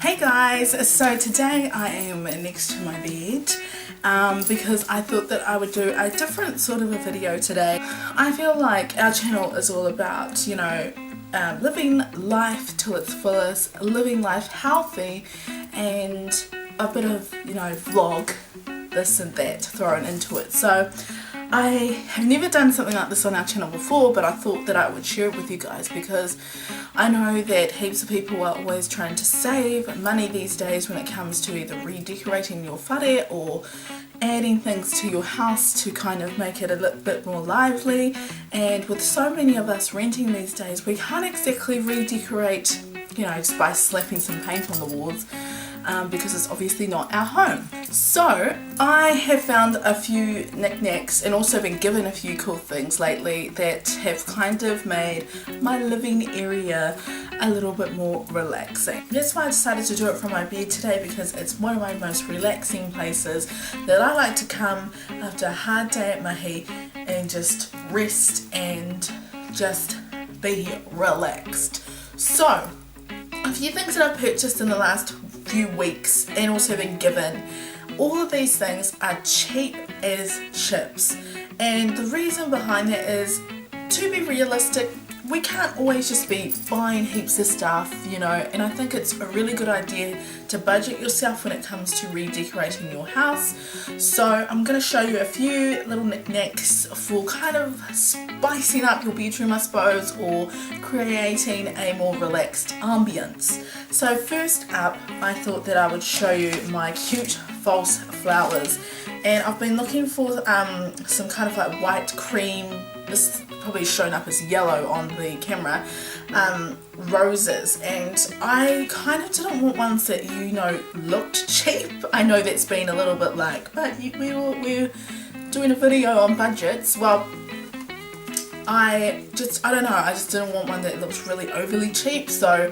Hey guys, so today I am next to my bed because I thought that I would do a different sort of a video today. I feel like our channel is all about, living life to its fullest, living life healthy, and a bit of, vlog, this and that thrown into it. So I have never done something like this on our channel before, but I thought that I would share it with you guys because I know that heaps of people are always trying to save money these days when it comes to either redecorating your ware or adding things to your house to kind of make it a little bit more lively. And with so many of us renting these days, we can't exactly redecorate, just by slapping some paint on the walls. Because it's obviously not our home. So I have found a few knickknacks and also been given a few cool things lately that have kind of made my living area a little bit more relaxing. That's why I decided to do it from my bed today, because it's one of my most relaxing places that I like to come after a hard day at mahi and just rest and just be relaxed. So a few things that I've purchased in the last few weeks and also been given. All of these things are cheap as chips, and the reason behind that is, to be realistic, we can't always just be buying heaps of stuff, and I think it's a really good idea to budget yourself when it comes to redecorating your house. So I'm going to show you a few little knickknacks for kind of spicing up your bedroom, I suppose, or creating a more relaxed ambience. So first up, I thought that I would show you my cute false flowers, and I've been looking for some kind of like white cream, this probably shown up as yellow on the camera, roses, and I kind of didn't want ones that looked cheap. I know that's been a little bit like, but we're doing a video on budgets. Well, I don't know, I just didn't want one that looks really overly cheap. So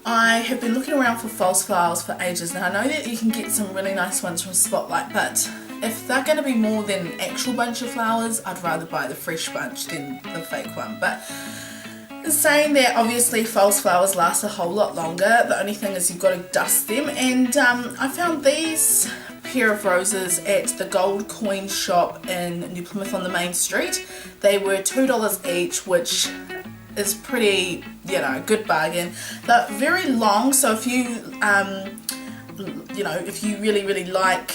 I have been looking around for false flowers for ages. Now I know that you can get some really nice ones from Spotlight, but if they're going to be more than an actual bunch of flowers, I'd rather buy the fresh bunch than the fake one. But saying that, obviously false flowers last a whole lot longer. The only thing is you've got to dust them, and I found these pair of roses at the Gold Coin shop in New Plymouth on the main street. They were $2 each, which is pretty, good bargain. They're very long, so if you if you really like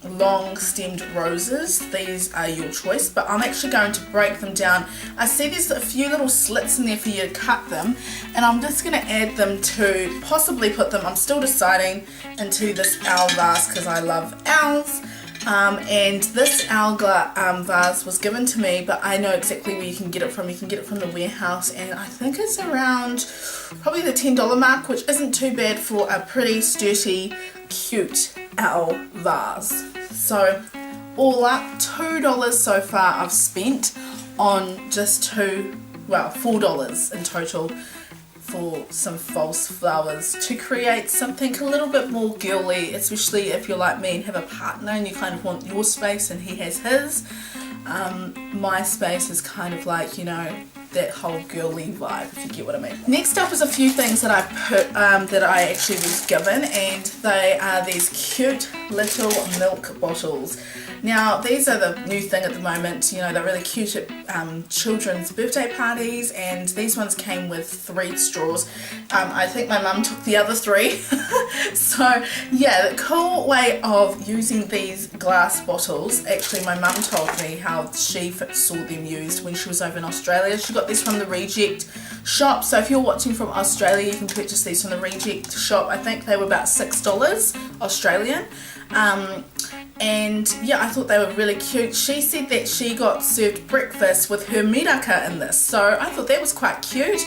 long stemmed roses, these are your choice. But I'm actually going to break them down. I see there's a few little slits in there for you to cut them, and I'm just going to add them to, possibly put them, I'm still deciding, into this owl vase because I love owls. And this owl vase was given to me, but I know exactly where you can get it from. You can get it from the warehouse, and I think it's around probably the $10 mark, which isn't too bad for a pretty sturdy, cute owl vase. So all up, $2 so far I've spent on just $4 in total for some false flowers to create something a little bit more girly, especially if you're like me and have a partner and you kind of want your space and he has his. My space is kind of like, that whole girly vibe, if you get what I mean. Next up is a few things that that I actually was given, and they are these cute little milk bottles. Now these are the new thing at the moment, they're really cute at children's birthday parties, and these ones came with 3 straws. I think my mum took the other 3. So yeah, the cool way of using these glass bottles, actually my mum told me how she saw them used when she was over in Australia. She got these from the Reject shop, so if you're watching from Australia, you can purchase these from the Reject shop. I think they were about $6 Australian. And yeah, I thought they were really cute. She said that she got served breakfast with her miraka in this, so I thought that was quite cute.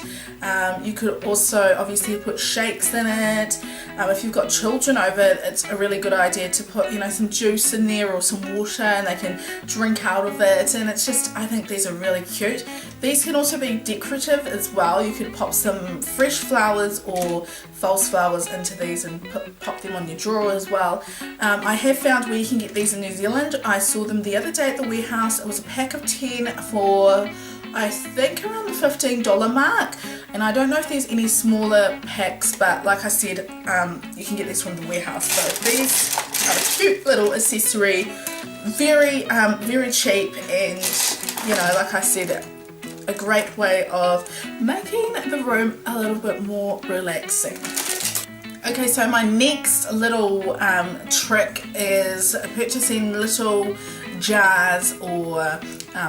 You could also obviously put shakes in it. If you've got children over, it's a really good idea to put some juice in there or some water, and they can drink out of it, and it's just, I think these are really cute. These can also be decorative as well. You could pop some fresh flowers or false flowers into these and pop them on your drawer as well. I have found where you can get these in New Zealand. I saw them the other day at the warehouse. It was a pack of 10 for I think around the $15 mark. and I don't know if there's any smaller packs, but like I said, you can get these from the warehouse. So these are a cute little accessory, very cheap, and you know, like I said, a great way of making the room a little bit more relaxing. Okay, so my next little trick is purchasing little jars or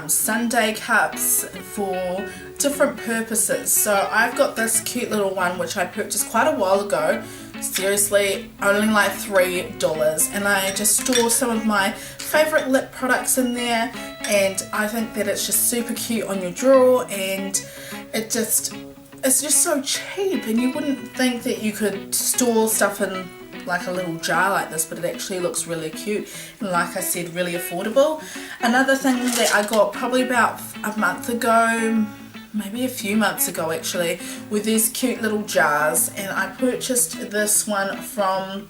Sundae cups for different purposes. So I've got this cute little one which I purchased quite a while ago, seriously only like $3, and I just store some of my favorite lip products in there, and I think that it's just super cute on your drawer, and it's just so cheap, and you wouldn't think that you could store stuff in like a little jar like this, but it actually looks really cute, and like I said, really affordable. Another thing that I got probably about a month ago, maybe a few months ago actually, with these cute little jars, and I purchased this one from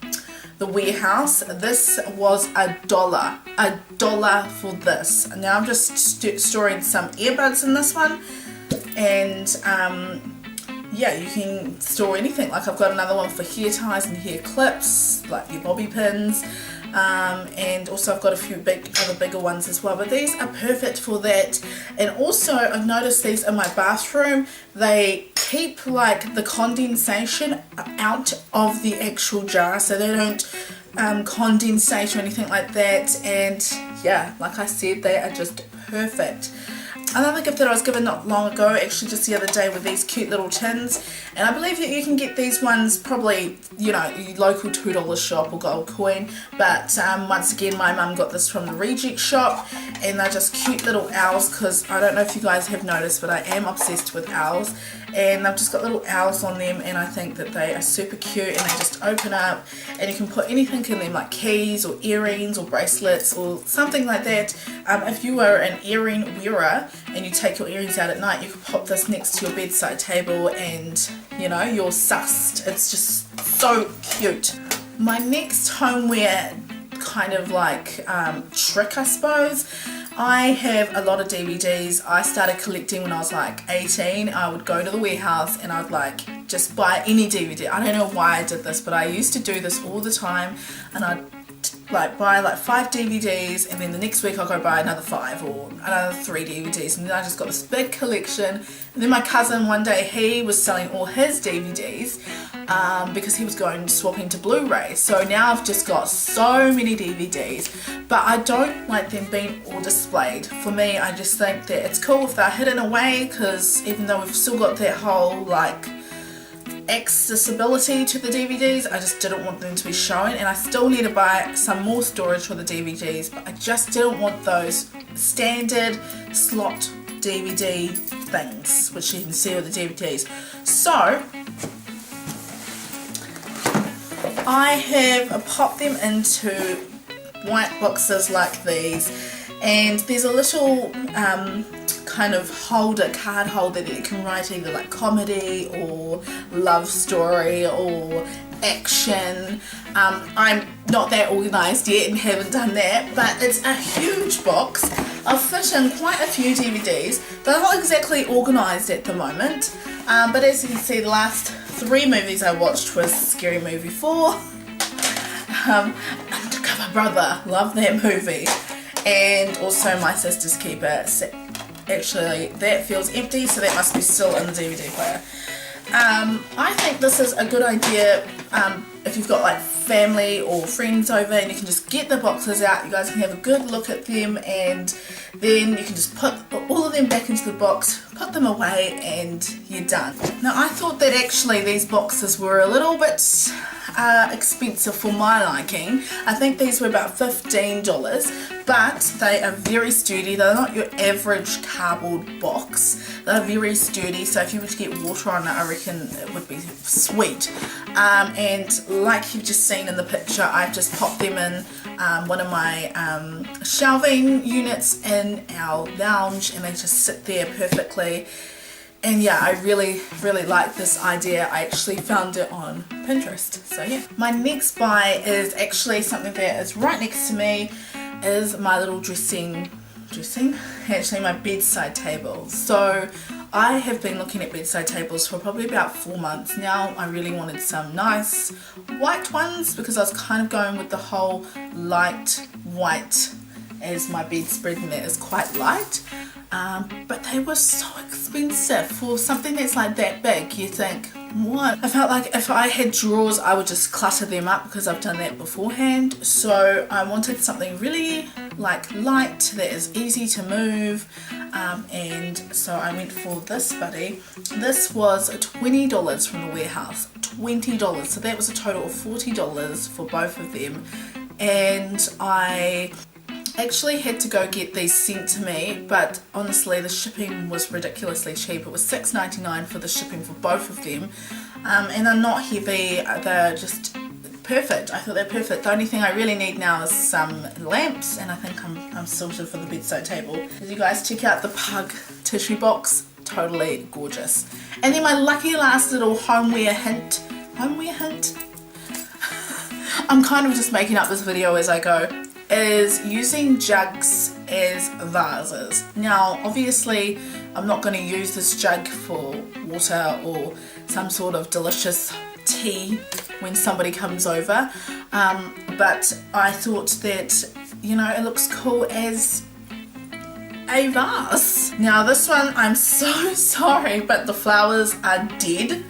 the warehouse. This was $1 for this. Now I'm just storing some earbuds in this one, and yeah, you can store anything. Like I've got another one for hair ties and hair clips, like your bobby pins, and also I've got a few other bigger ones as well, but these are perfect for that. And also I've noticed these in my bathroom, they keep like the condensation out of the actual jar, so they don't condensate or anything like that. And yeah, like I said, they are just perfect. Another gift that I was given not long ago, actually just the other day, with these cute little tins, and I believe that you can get these ones probably, you know, your local $2 shop or Gold Coin, but once again my mum got this from the reject shop, and they're just cute little owls, because I don't know if you guys have noticed, but I am obsessed with owls, and they've just got little owls on them, and I think that they are super cute, and they just open up and you can put anything in them, like keys or earrings or bracelets or something like that. If you are an earring wearer and you take your earrings out at night, you can pop this next to your bedside table and you know, you're sussed. It's just so cute. My next homeware kind of like trick, I suppose, I have a lot of DVDs. I started collecting when I was like 18. I would go to the warehouse and I'd like just buy any DVD. I don't know why I did this, but I used to do this all the time, and I'd like buy like 5 DVDs, and then the next week I'll go buy another 5 or another 3 DVDs, and then I just got this big collection. And then my cousin one day, he was selling all his DVDs because he was going swapping to Blu-ray. So now I've just got so many DVDs, but I don't like them being all displayed. For me, I just think that it's cool if they're hidden away, because even though we've still got that whole like accessibility to the DVDs, I just didn't want them to be shown, and I still need to buy some more storage for the DVDs, but I just didn't want those standard slot DVD things which you can see with the DVDs. So I have popped them into white boxes like these, and there's a little kind of card holder that you can write either like comedy or love story or action. I'm not that organised yet and haven't done that, but it's a huge box. I've fit in quite a few DVDs. They're not exactly organised at the moment, but as you can see, the last 3 movies I watched was Scary Movie 4, Undercover Brother, love that movie, and also My Sister's Keeper. Actually, that feels empty, so that must be still in the DVD player. I think this is a good idea if you've got like family or friends over, and you can just get the boxes out, you guys can have a good look at them, and then you can just put all of them back into the box, put them away, and you're done. Now I thought that actually these boxes were a little bit expensive for my liking. I think these were about $15, but they are very sturdy. They're not your average cardboard box. They're very sturdy, so if you were to get water on it, I reckon it would be sweet. And like you've just seen in the picture, I've just popped them in one of my shelving units in our lounge, and they just sit there perfectly. And yeah, I really like this idea. I actually found it on Pinterest, so yeah. My next buy is actually something that is right next to me, is my little actually my bedside table. So I have been looking at bedside tables for probably about 4 months now. I really wanted some nice white ones because I was kind of going with the whole light white, as my bedspread in there is quite light. But they were so expensive for something that's like that big. You think, what? I felt like if I had drawers I would just clutter them up because I've done that beforehand. So I wanted something really like light that is easy to move, and so I went for this buddy. This was $20 from the warehouse. $20, so that was a total of $40 for both of them. And I actually had to go get these sent to me, but honestly the shipping was ridiculously cheap. It was $6.99 for the shipping for both of them, and they're not heavy, they're just perfect. I thought they're perfect. The only thing I really need now is some lamps, and I think I'm sorted for the bedside table. As you guys check out the Pug tissue box, totally gorgeous. And then my lucky last little homeware hint, I'm kind of just making up this video as I go, is using jugs as vases. Now obviously I'm not going to use this jug for water or some sort of delicious tea when somebody comes over, but I thought that, you know, it looks cool as a vase. Now this one, I'm so sorry, but the flowers are dead.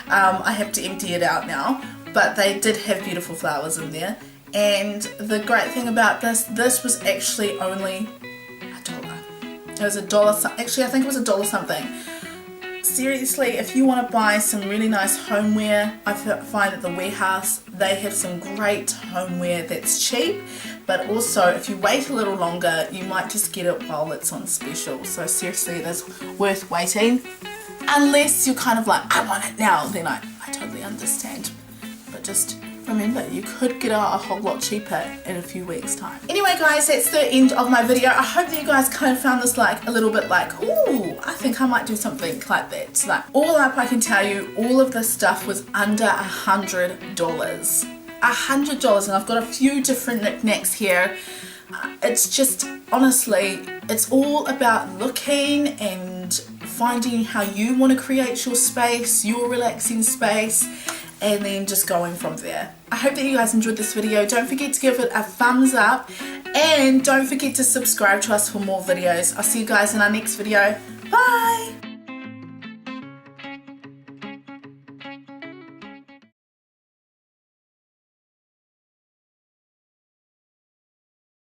I have to empty it out now, but they did have beautiful flowers in there. And the great thing about this was actually only $1. It was $1, actually I think it was $1 something. Seriously, if you want to buy some really nice homeware, I find at the warehouse they have some great homeware that's cheap, but also if you wait a little longer you might just get it while it's on special. So seriously, that's worth waiting, unless you're kind of like, I want it now, then I totally understand. But just remember, you could get it a whole lot cheaper in a few weeks time. Anyway guys, that's the end of my video. I hope that you guys kind of found this like a little bit like, ooh, I think I might do something like that. So like, all up I can tell you, all of this stuff was under $100. $100, and I've got a few different knickknacks here. It's just, honestly, it's all about looking and finding how you want to create your space, your relaxing space, and then just going from there. I hope that you guys enjoyed this video. Don't forget to give it a thumbs up, and don't forget to subscribe to us for more videos. I'll see you guys in our next video. Bye!